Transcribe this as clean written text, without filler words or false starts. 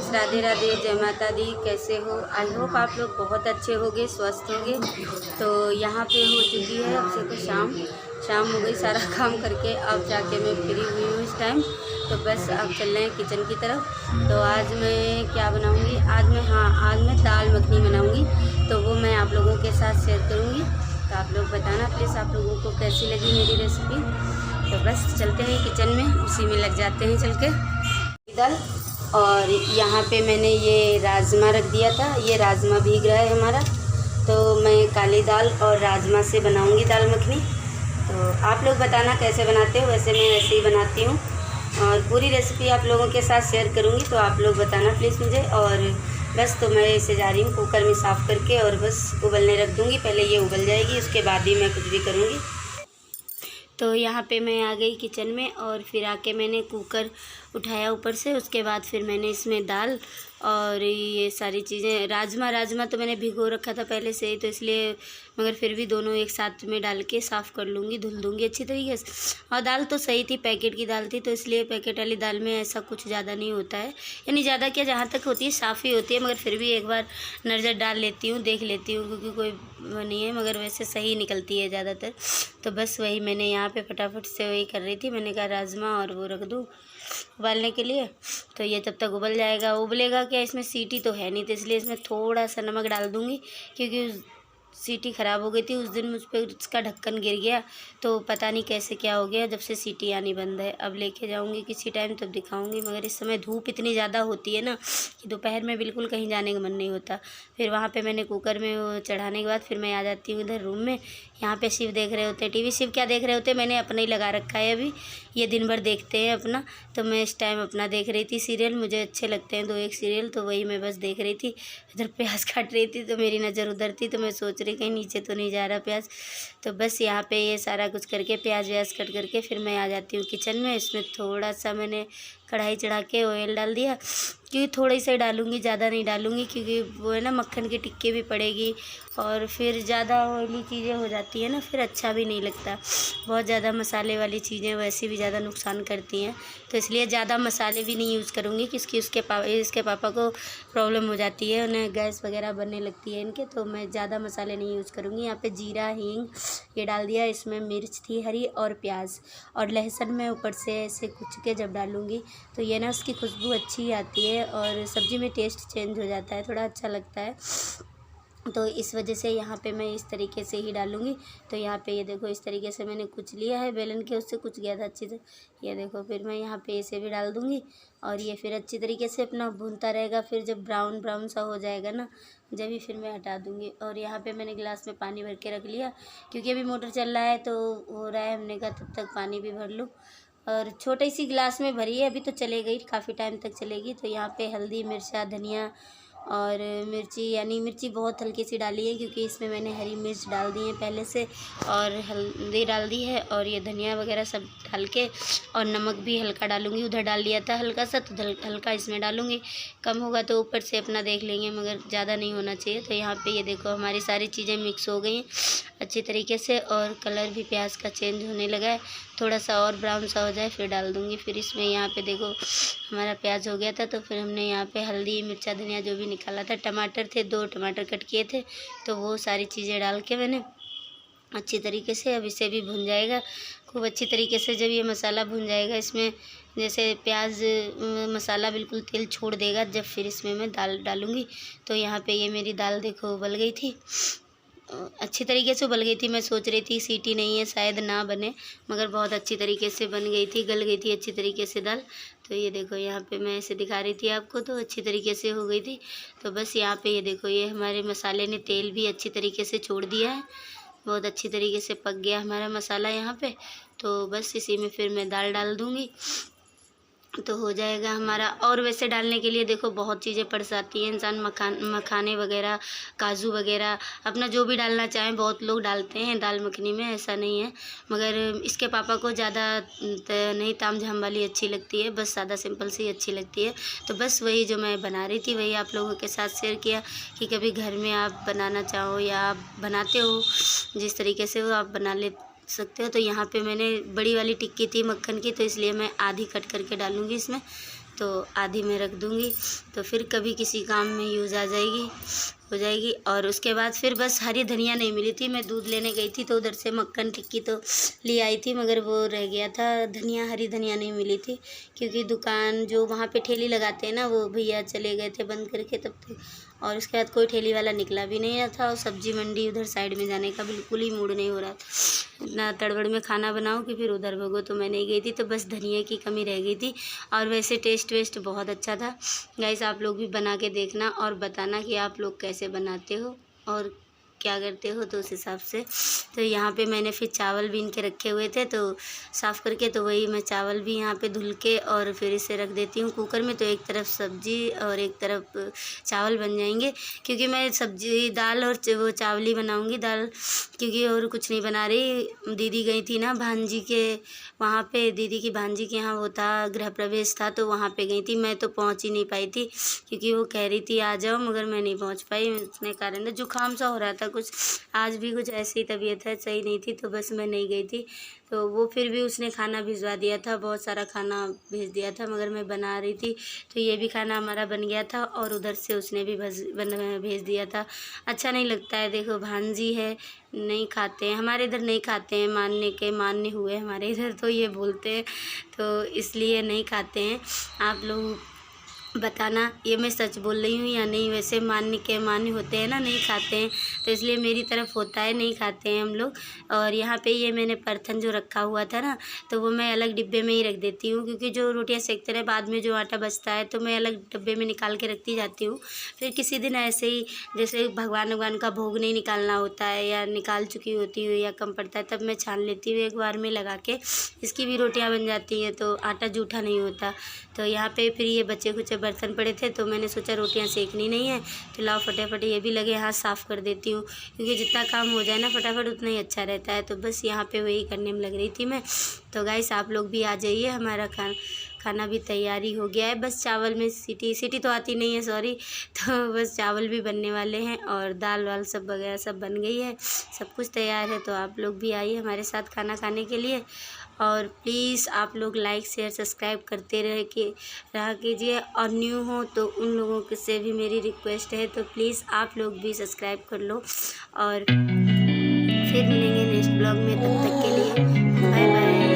Friends, Radhe Radhe, जय माता दी। कैसे हो? आई होप आप लोग बहुत अच्छे होंगे, स्वस्थ होंगे। तो यहाँ पे हो चुकी है अब से तो शाम हो गई। सारा काम करके अब जाके मैं फ्री हुई हूँ इस टाइम। तो बस अब चल रहे हैं किचन की तरफ। तो आज मैं क्या बनाऊँगी? आज मैं दाल मखनी बनाऊँगी। तो वो मैं आप लोगों के साथ शेयर करूँगी। तो आप लोग बताना प्लीज़ आप लोगों को कैसी लगी मेरी रेसिपी। तो बस चलते हैं किचन में, उसी में लग जाते हैं चल के। दाल, और यहाँ पे मैंने ये राजमा रख दिया था। ये राजमा भीग रहा है हमारा। तो मैं काली दाल और राजमा से बनाऊँगी दाल मखनी। तो आप लोग बताना कैसे बनाते हो। वैसे मैं ऐसे ही बनाती हूँ और पूरी रेसिपी आप लोगों के साथ शेयर करूँगी। तो आप लोग बताना प्लीज़ मुझे। और बस तो मैं इसे जा रही हूँ कुकर में साफ़ करके और बस उबलने रख दूँगी। पहले ये उबल जाएगी, उसके बाद ही मैं कुछ भी करूँगी। तो यहाँ पे मैं आ गई किचन में और फिर आके मैंने कुकर उठाया ऊपर से। उसके बाद फिर मैंने इसमें दाल और ये सारी चीज़ें, राजमा तो मैंने भिगो रखा था पहले से ही, तो इसलिए मगर फिर भी दोनों एक साथ में डाल के साफ़ कर लूँगी, धुल दूँगी अच्छी तरीके से। और दाल तो सही थी, पैकेट की दाल थी, तो इसलिए पैकेट वाली दाल में ऐसा कुछ ज़्यादा नहीं होता है। यानी ज़्यादा क्या, जहाँ तक होती है साफ़ ही होती है, मगर फिर भी एक बार नज़र डाल लेती हूँ, देख लेती हूँ, क्योंकि कोई वो नहीं है, मगर वैसे सही निकलती है ज़्यादातर। तो बस वही मैंने यहाँ पे फटाफट से वही कर रही थी। मैंने कहा राजमा और वो रख दूँ उबालने के लिए। तो ये तब तक उबल जाएगा। उबलेगा क्या, इसमें सीटी तो है नहीं, तो इसलिए इसमें थोड़ा सा नमक डाल दूँगी, क्योंकि सीटी ख़राब हो गई थी उस दिन, मुझ पर उसका ढक्कन गिर गया। तो पता नहीं कैसे क्या हो गया, जब से सीटी आनी बंद है। अब लेके जाऊंगी किसी टाइम तब दिखाऊंगी, मगर इस समय धूप इतनी ज़्यादा होती है ना कि दोपहर में बिल्कुल कहीं जाने का मन नहीं होता। फिर वहाँ पे मैंने कुकर में वो चढ़ाने के बाद फिर मैं आ जाती हूँ इधर रूम में। यहाँ पे शिव देख रहे होते हैं टीवी। शिव क्या देख रहे होते हैं, मैंने अपना ही लगा रखा है अभी। ये दिन भर देखते हैं अपना, तो मैं इस टाइम अपना देख रही थी सीरियल। मुझे अच्छे लगते हैं 2-1 सीरियल, तो वही मैं बस देख रही थी। इधर प्याज काट रही थी तो मेरी नज़र उधर थी, तो मैं सोच रही कहीं नीचे तो नहीं जा रहा प्याज। तो बस यहाँ पे ये सारा कुछ करके प्याज व्याज कट करके फिर मैं आ जाती हूँ किचन में। इसमें थोड़ा सा मैंने कढ़ाई चढ़ा के ऑयल डाल दिया, क्योंकि थोड़ी सी डालूँगी, ज़्यादा नहीं डालूँगी, क्योंकि वो है ना मक्खन की टिक्की भी पड़ेगी और फिर ज़्यादा ऑयली चीज़ें हो जाती है ना, फिर अच्छा भी नहीं लगता। बहुत ज़्यादा मसाले वाली चीज़ें वैसे भी ज़्यादा नुकसान करती हैं, तो इसलिए ज़्यादा मसाले भी नहीं यूज़ करूँगी, क्योंकि इसके पापा को प्रॉब्लम हो जाती है, उन्हें गैस वगैरह बनने लगती है इनके। तो मैं ज़्यादा मसाले नहीं यूज़ करूँगी। यहाँ पे जीरा, हींग ये डाल दिया। इसमें मिर्च थी हरी और प्याज और लहसुन मैं ऊपर से ऐसे कुच के जब डालूँगी तो ये ना उसकी खुशबू अच्छी आती है और सब्ज़ी में टेस्ट चेंज हो जाता है, थोड़ा अच्छा लगता है। तो इस वजह से यहाँ पे मैं इस तरीके से ही डालूँगी। तो यहाँ पे ये देखो इस तरीके से मैंने कुच लिया है बेलन के, उससे कुच गया था अच्छी से। ये देखो फिर मैं यहाँ पे इसे भी डाल दूँगी और ये फिर अच्छी तरीके से अपना भूनता रहेगा। फिर जब ब्राउन ब्राउन सा हो जाएगा ना, जब ही फिर मैं हटा दूँगी। और यहाँ पे मैंने गिलास में पानी भर के रख लिया, क्योंकि अभी मोटर चल रहा है तो हो रहा है, हमने कहा तब तक पानी भी भर लूँ। और छोटी सी गिलास में भरी है, अभी तो चले गई, काफ़ी टाइम तक चलेगी। तो यहाँ पे हल्दी, मिर्चा, धनिया और मिर्ची, यानी मिर्ची बहुत हल्की सी डाली है, क्योंकि इसमें मैंने हरी मिर्च डाल दी है पहले से और हल्दी डाल दी है और ये धनिया वगैरह सब डाल के, और नमक भी हल्का डालूँगी। उधर डाल लिया था हल्का सा, तो हल्का इसमें डालूँगी। कम होगा तो ऊपर से अपना देख लेंगे, मगर ज़्यादा नहीं होना चाहिए। तो यहाँ पे ये देखो हमारी सारी चीज़ें मिक्स हो गई हैं अच्छी तरीके से और कलर भी प्याज का चेंज होने लगा है। थोड़ा सा और ब्राउन सा हो जाए फिर डाल दूँगी। फिर इसमें यहाँ पे देखो हमारा प्याज हो गया था, तो फिर हमने यहाँ पे हल्दी, मिर्चा, धनिया जो भी निकाला था, टमाटर थे 2 टमाटर कट किए थे, तो वो सारी चीज़ें डाल के मैंने अच्छी तरीके से अब इसे भी भुन जाएगा खूब अच्छी तरीके से। जब ये मसाला भुन जाएगा, इसमें जैसे प्याज मसाला बिल्कुल तेल छोड़ देगा, जब फिर इसमें मैं दाल डालूँगी। तो यहाँ पे ये मेरी दाल देखो उबल गई थी, अच्छी तरीके से उबल गई थी। मैं सोच रही थी सीटी नहीं है शायद ना बने, मगर बहुत अच्छी तरीके से बन गई थी, गल गई थी अच्छी तरीके से दाल। तो ये देखो यहाँ पे मैं ऐसे दिखा रही थी आपको, तो अच्छी तरीके से हो गई थी। तो बस यहाँ पे ये देखो ये हमारे मसाले ने तेल भी अच्छी तरीके से छोड़ दिया है, बहुत अच्छी तरीके से पक गया हमारा मसाला यहाँ पे। तो बस इसी में फिर मैं दाल डाल दूँगी तो हो जाएगा हमारा। और वैसे डालने के लिए देखो बहुत चीज़ें पड़ जाती हैं, इंसान मखाने वगैरह, काजू वगैरह, अपना जो भी डालना चाहें बहुत लोग डालते हैं दाल मखनी में, ऐसा नहीं है। मगर इसके पापा को ज़्यादा नहीं ताम झाम वाली अच्छी लगती है, बस सादा सिंपल सी अच्छी लगती है। तो बस वही जो मैं बना रही थी वही आप लोगों के साथ शेयर किया, कि कभी घर में आप बनाना चाहो या आप बनाते हो जिस तरीके से वो आप बना ले सकते हो। तो यहाँ पे मैंने बड़ी वाली टिक्की थी मक्खन की, तो इसलिए मैं आधी कट करके डालूँगी इसमें। तो आधी मैं रख दूँगी, तो फिर कभी किसी काम में यूज़ हो जाएगी। और उसके बाद फिर बस हरी धनिया नहीं मिली थी, मैं दूध लेने गई थी तो उधर से मक्खन टिक्की तो ले आई थी, मगर वो रह गया था, हरी धनिया नहीं मिली थी, क्योंकि दुकान जो वहाँ पे ठेली लगाते हैं ना, वो भैया चले गए थे बंद करके तब तक। और उसके बाद कोई ठेली वाला निकला भी नहीं था, और सब्जी मंडी उधर साइड में जाने का बिल्कुल ही मूड नहीं हो रहा था। इतना तड़बड़ में खाना बनाओ कि फिर उधर भगो, तो मैं नहीं गई थी, तो बस धनिया की कमी रह गई थी। और वैसे टेस्ट वेस्ट बहुत अच्छा था गाइस, आप लोग भी बना के देखना और बताना कि आप लोग कैसे बनाते हो और क्या करते हो, तो उस हिसाब से। तो यहाँ पे मैंने फिर चावल बीन के रखे हुए थे तो साफ़ करके, तो वही मैं चावल भी यहाँ पे धुल के और फिर इसे रख देती हूँ कुकर में, तो एक तरफ सब्जी और एक तरफ चावल बन जाएंगे, क्योंकि मैं सब्जी दाल और वो चावल ही बनाऊँगी, दाल क्योंकि और कुछ नहीं बना रही। दीदी गई थी ना भांजी के वहाँ पे, दीदी की भांजी के यहाँ वो था, गृह प्रवेश था, तो वहाँ पे गई थी। मैं तो पहुँच ही नहीं पाई थी, क्योंकि वो कह रही थी आ जाओ, मगर मैं नहीं पहुँच पाई। इतने कारण जुकाम सा हो रहा था कुछ, आज भी कुछ ऐसी तबीयत है, सही नहीं थी, तो बस मैं नहीं गई थी। तो वो फिर भी उसने खाना भिजवा दिया था, बहुत सारा खाना भेज दिया था, मगर मैं बना रही थी, तो ये भी खाना हमारा बन गया था और उधर से उसने भी भेज दिया था। अच्छा नहीं लगता है, देखो भांजी है, नहीं खाते हैं, हमारे इधर नहीं खाते हैं, मान्य हुए हमारे इधर, तो ये बोलते हैं, तो इसलिए नहीं खाते हैं। आप लोग बताना ये मैं सच बोल रही हूँ या नहीं। वैसे मान्य होते हैं ना, नहीं खाते हैं, तो इसलिए मेरी तरफ होता है, नहीं खाते हैं हम लोग। और यहाँ पे ये मैंने परथन जो रखा हुआ था ना, तो वो मैं अलग डिब्बे में ही रख देती हूँ, क्योंकि जो रोटियाँ सेकते रहे बाद में जो आटा बचता है, तो मैं अलग डब्बे में निकाल के रखती जाती हूँ। फिर किसी दिन ऐसे ही जैसे भगवान का भोग नहीं निकालना होता है, या निकाल चुकी होती हूँ या कम पड़ता है, तब मैं छान लेती हूँ एक बार में लगा के, इसकी भी रोटियाँ बन जाती हैं, तो आटा जूठा नहीं होता। तो यहाँ पे फिर ये बचे कुचे बर्तन पड़े थे, तो मैंने सोचा रोटियां सेकनी नहीं है, तो लाओ फटाफट ये भी लगे हाथ साफ़ कर देती हूँ, क्योंकि जितना काम हो जाए ना फटाफट उतना ही अच्छा रहता है। तो बस यहाँ पे वही करने में लग रही थी मैं। तो गाइस आप लोग भी आ जाइए, हमारा खाना भी तैयारी हो गया है, बस चावल में सीटी तो आती नहीं है, सॉरी। तो बस चावल भी बनने वाले हैं और दाल वाल सब वगैरह सब बन गई है, सब कुछ तैयार है। तो आप लोग भी आइए हमारे साथ खाना खाने के लिए, और प्लीज़ आप लोग लाइक शेयर सब्सक्राइब करते रहा कीजिए, और न्यू हो तो उन लोगों से भी मेरी रिक्वेस्ट है, तो प्लीज़ आप लोग भी सब्सक्राइब कर लो। और फिर मिलेंगे नेक्स्ट ब्लॉग में, तब तक के लिए बाय बाय।